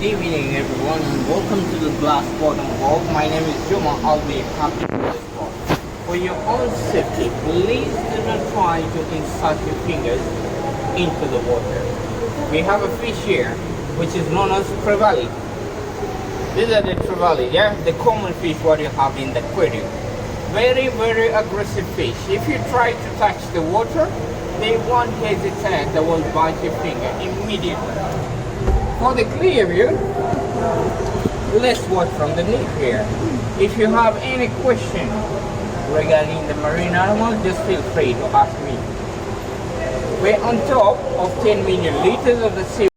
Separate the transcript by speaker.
Speaker 1: Good evening everyone and welcome to the glass bottom walk. My name is Juma. I'll be happy to this walk. For your own safety, please do not try to insert your fingers into the water. We have a fish here which is known as trevally. These are the trevally, yeah? The common fish what you have in the aquarium. Very, very aggressive fish. If you try to touch the water, they won't hesitate, they will bite your finger immediately. For the clear view, let's watch from the near here. If you have any question regarding the marine animals, just feel free to ask me. We're on top of 10 million liters of the sea.